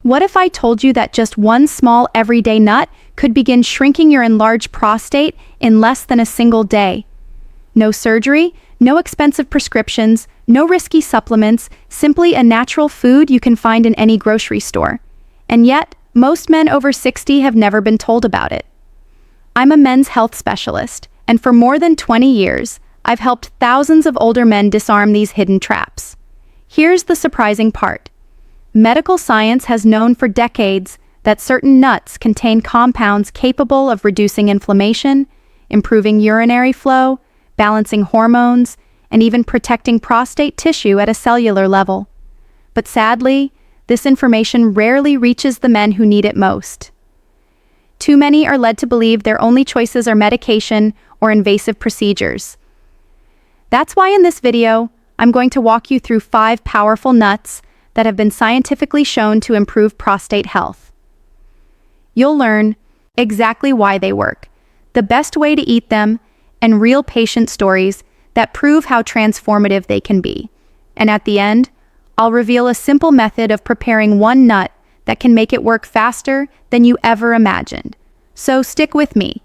What if I told you that just one small everyday nut could begin shrinking your enlarged prostate in less than a single day? No surgery, no expensive prescriptions, no risky supplements, simply a natural food you can find in any grocery store. And yet, most men over 60 have never been told about it. I'm a men's health specialist, and for more than 20 years, I've helped thousands of older men disarm these hidden traps. Here's the surprising part. Medical science has known for decades that certain nuts contain compounds capable of reducing inflammation, improving urinary flow, balancing hormones, and even protecting prostate tissue at a cellular level. But sadly, this information rarely reaches the men who need it most. Too many are led to believe their only choices are medication or invasive procedures. That's why in this video, I'm going to walk you through 5 powerful nuts that have been scientifically shown to improve prostate health. You'll learn exactly why they work, the best way to eat them, and real patient stories that prove how transformative they can be. And at the end, I'll reveal a simple method of preparing one nut that can make it work faster than you ever imagined. So stick with me.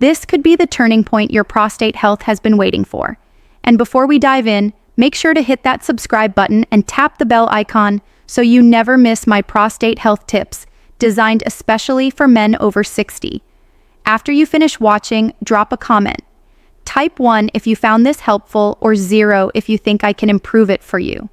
This could be the turning point your prostate health has been waiting for. And before we dive in, make sure to hit that subscribe button and tap the bell icon so you never miss my prostate health tips, designed especially for men over 60. After you finish watching, drop a comment. Type 1 if you found this helpful or 0 if you think I can improve it for you.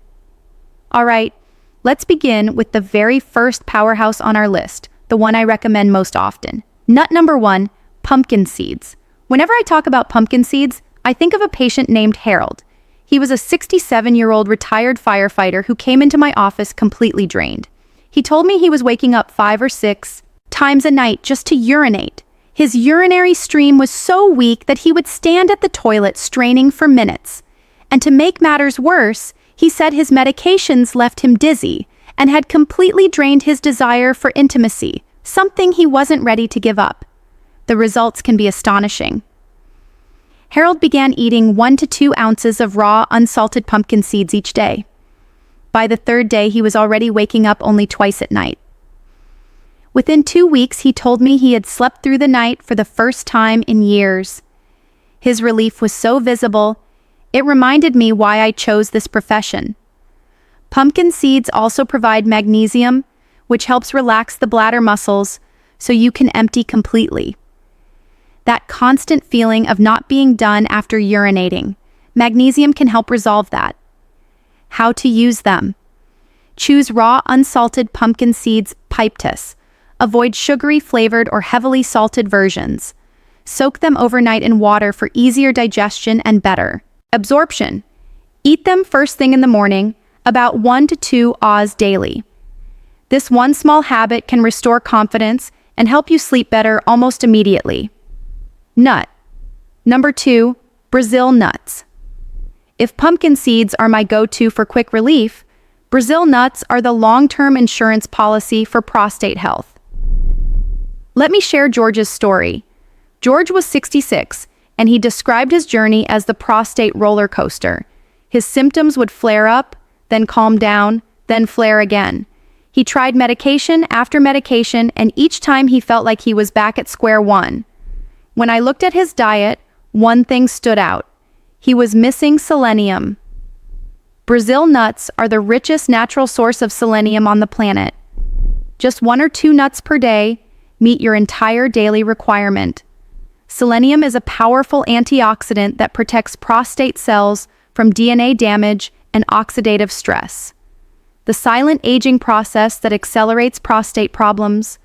Alright, let's begin with the very first powerhouse on our list, the one I recommend most often. Nut number 1, pumpkin seeds. Whenever I talk about pumpkin seeds, I think of a patient named Harold. He was a 67-year-old retired firefighter who came into my office completely drained. He told me he was waking up 5 or 6 times a night just to urinate. His urinary stream was so weak that he would stand at the toilet straining for minutes. And to make matters worse, he said his medications left him dizzy and had completely drained his desire for intimacy, something he wasn't ready to give up. The results can be astonishing. Harold began eating 1 to 2 ounces of raw, unsalted pumpkin seeds each day. By the 3rd day, he was already waking up only twice at night. Within 2 weeks, he told me he had slept through the night for the first time in years. His relief was so visible, it reminded me why I chose this profession. Pumpkin seeds also provide magnesium, which helps relax the bladder muscles so you can empty completely. That constant feeling of not being done after urinating. Magnesium can help resolve that. How to use them. Choose raw, unsalted pumpkin seeds piptus. Avoid sugary flavored or heavily salted versions. Soak them overnight in water for easier digestion and better absorption. Eat them first thing in the morning, about 1 to 2 Oz daily. This one small habit can restore confidence and help you sleep better almost immediately. Nut. Number 2, Brazil nuts. If pumpkin seeds are my go-to for quick relief, Brazil nuts are the long-term insurance policy for prostate health. Let me share George's story. George was 66, and he described his journey as the prostate roller coaster. His symptoms would flare up, then calm down, then flare again. He tried medication after medication, and each time he felt like he was back at square one. When I looked at his diet, one thing stood out. He was missing selenium. Brazil nuts are the richest natural source of selenium on the planet. Just 1 or 2 nuts per day meet your entire daily requirement. Selenium is a powerful antioxidant that protects prostate cells from DNA damage and oxidative stress. The silent aging process that accelerates prostate problems.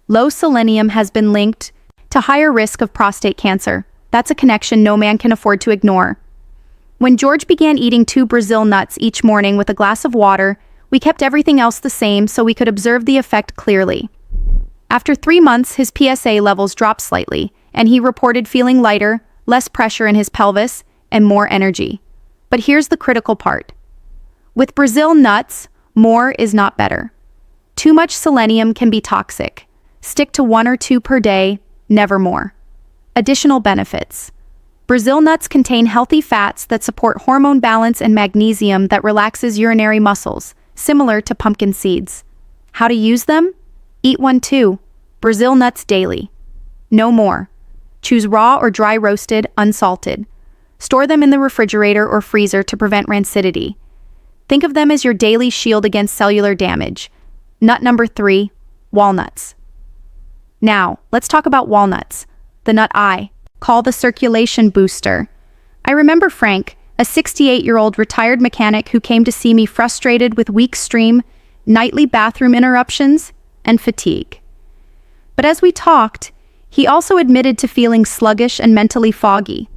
Low selenium has been linked to higher risk of prostate cancer. That's a connection no man can afford to ignore. When George began eating 2 Brazil nuts each morning with a glass of water, we kept everything else the same so we could observe the effect clearly. After 3 months, his PSA levels dropped slightly, and he reported feeling lighter, less pressure in his pelvis, and more energy. But here's the critical part. With Brazil nuts, more is not better. Too much selenium can be toxic. Stick to 1 or 2 per day, never more. Additional benefits. Brazil nuts contain healthy fats that support hormone balance and magnesium that relaxes urinary muscles, similar to pumpkin seeds. How to use them? Eat one too. Brazil nuts daily. No more. Choose raw or dry roasted, unsalted. Store them in the refrigerator or freezer to prevent rancidity. Think of them as your daily shield against cellular damage. Nut number 3, walnuts. Now, let's talk about walnuts, the nut I call the circulation booster. I remember Frank, a 68-year-old retired mechanic who came to see me frustrated with weak stream, nightly bathroom interruptions, and fatigue. But as we talked, he also admitted to feeling sluggish and mentally foggy.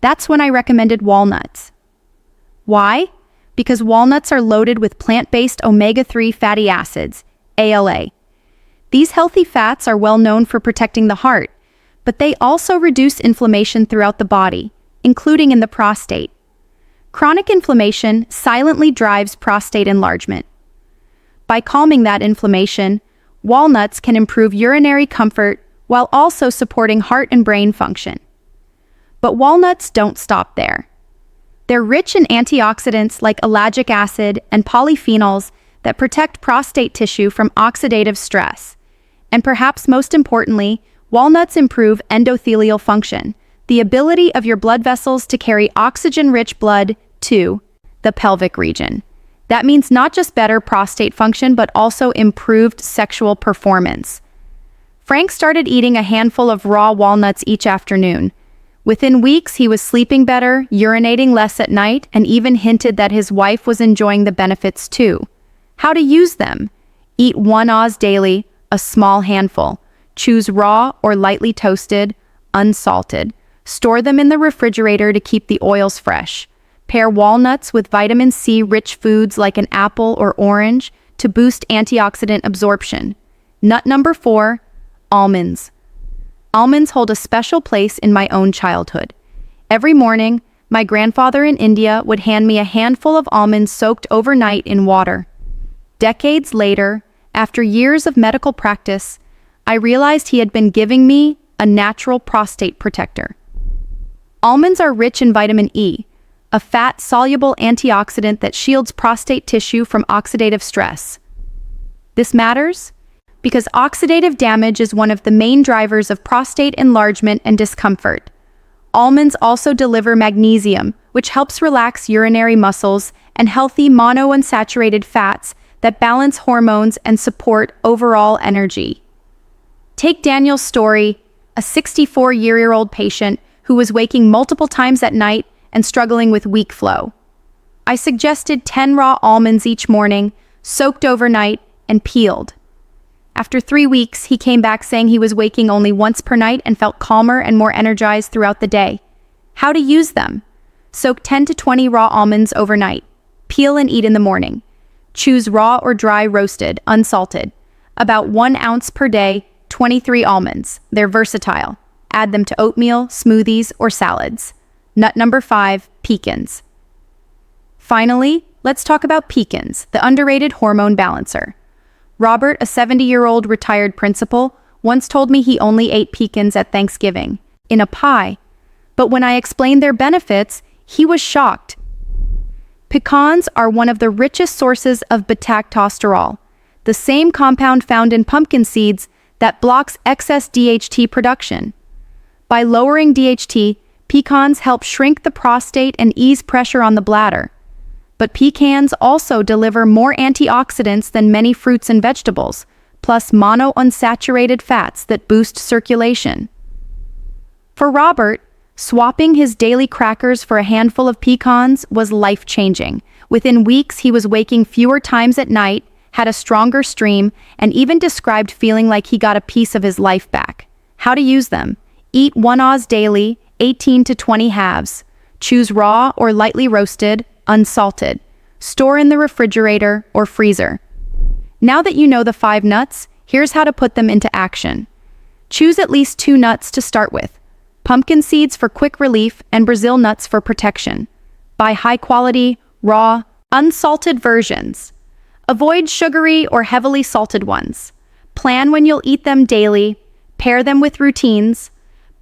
That's when I recommended walnuts. Why? Because walnuts are loaded with plant-based omega-3 fatty acids, ALA. These healthy fats are well known for protecting the heart, but they also reduce inflammation throughout the body, including in the prostate. Chronic inflammation silently drives prostate enlargement. By calming that inflammation, walnuts can improve urinary comfort while also supporting heart and brain function. But walnuts don't stop there. They're rich in antioxidants like ellagic acid and polyphenols that protect prostate tissue from oxidative stress. And perhaps most importantly, walnuts improve endothelial function, the ability of your blood vessels to carry oxygen-rich blood to the pelvic region. That means not just better prostate function, but also improved sexual performance. Frank started eating a handful of raw walnuts each afternoon. Within weeks, he was sleeping better, urinating less at night, and even hinted that his wife was enjoying the benefits too. How to use them? Eat 1 oz daily, a small handful. Choose raw or lightly toasted, unsalted. Store them in the refrigerator to keep the oils fresh. Pair walnuts with vitamin C-rich foods like an apple or orange to boost antioxidant absorption. Nut number 4, almonds. Almonds hold a special place in my own childhood. Every morning, my grandfather in India would hand me a handful of almonds soaked overnight in water. Decades later, after years of medical practice, I realized he had been giving me a natural prostate protector. Almonds are rich in vitamin E, a fat-soluble antioxidant that shields prostate tissue from oxidative stress. This matters because oxidative damage is one of the main drivers of prostate enlargement and discomfort. Almonds also deliver magnesium, which helps relax urinary muscles, and healthy monounsaturated fats that balance hormones and support overall energy. Take Daniel's story, a 64-year-old patient who was waking multiple times at night and struggling with weak flow. I suggested 10 raw almonds each morning, soaked overnight, and peeled. After 3 weeks, he came back saying he was waking only once per night and felt calmer and more energized throughout the day. How to use them? Soak 10 to 20 raw almonds overnight. Peel and eat in the morning. Choose raw or dry roasted, unsalted. About 1 ounce per day, 23 almonds. They're versatile. Add them to oatmeal, smoothies, or salads. Nut number 5, pecans. Finally, let's talk about pecans, the underrated hormone balancer. Robert, a 70-year-old retired principal, once told me he only ate pecans at Thanksgiving, in a pie. But when I explained their benefits, he was shocked. Pecans are one of the richest sources of beta-tocsterol, the same compound found in pumpkin seeds that blocks excess DHT production. By lowering DHT, pecans help shrink the prostate and ease pressure on the bladder. But pecans also deliver more antioxidants than many fruits and vegetables, plus monounsaturated fats that boost circulation. For Robert, swapping his daily crackers for a handful of pecans was life-changing. Within weeks, he was waking fewer times at night, had a stronger stream, and even described feeling like he got a piece of his life back. How to use them? Eat 1 oz daily, 18 to 20 halves. Choose raw or lightly roasted, unsalted. Store in the refrigerator or freezer. Now that you know the 5 nuts, here's how to put them into action. Choose at least 2 nuts to start with. Pumpkin seeds for quick relief and Brazil nuts for protection. Buy high-quality, raw, unsalted versions. Avoid sugary or heavily salted ones. Plan when you'll eat them daily. Pair them with routines.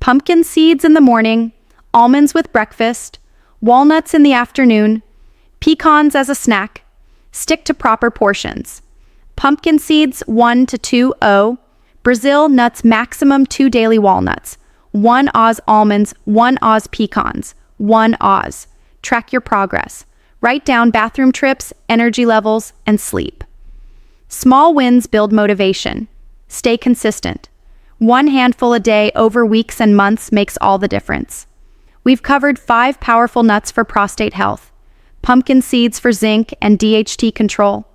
Pumpkin seeds in the morning, almonds with breakfast, walnuts in the afternoon, pecans as a snack. Stick to proper portions. Pumpkin seeds 1 to 2 O. Brazil nuts maximum 2 daily walnuts. 1 Oz almonds, 1 Oz pecans, 1 Oz. Track your progress. Write down bathroom trips, energy levels, and sleep. Small wins build motivation. Stay consistent. 1 handful a day over weeks and months makes all the difference. We've covered 5 powerful nuts for prostate health. Pumpkin seeds for zinc and DHT control.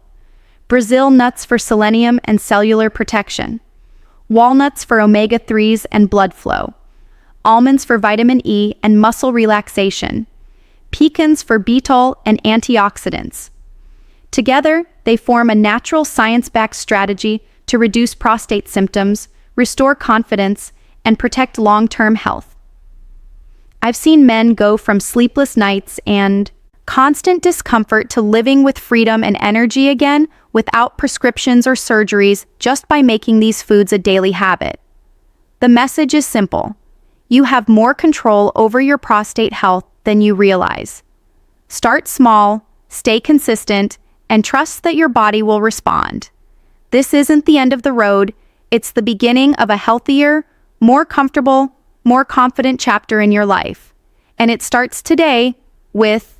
Brazil nuts for selenium and cellular protection. Walnuts for omega-3s and blood flow. Almonds for vitamin E and muscle relaxation. Pecans for B12 and antioxidants. Together, they form a natural science-backed strategy to reduce prostate symptoms, restore confidence, and protect long-term health. I've seen men go from sleepless nights and constant discomfort to living with freedom and energy again without prescriptions or surgeries just by making these foods a daily habit. The message is simple. You have more control over your prostate health than you realize. Start small, stay consistent, and trust that your body will respond. This isn't the end of the road, it's the beginning of a healthier, more comfortable, more confident chapter in your life. And it starts today with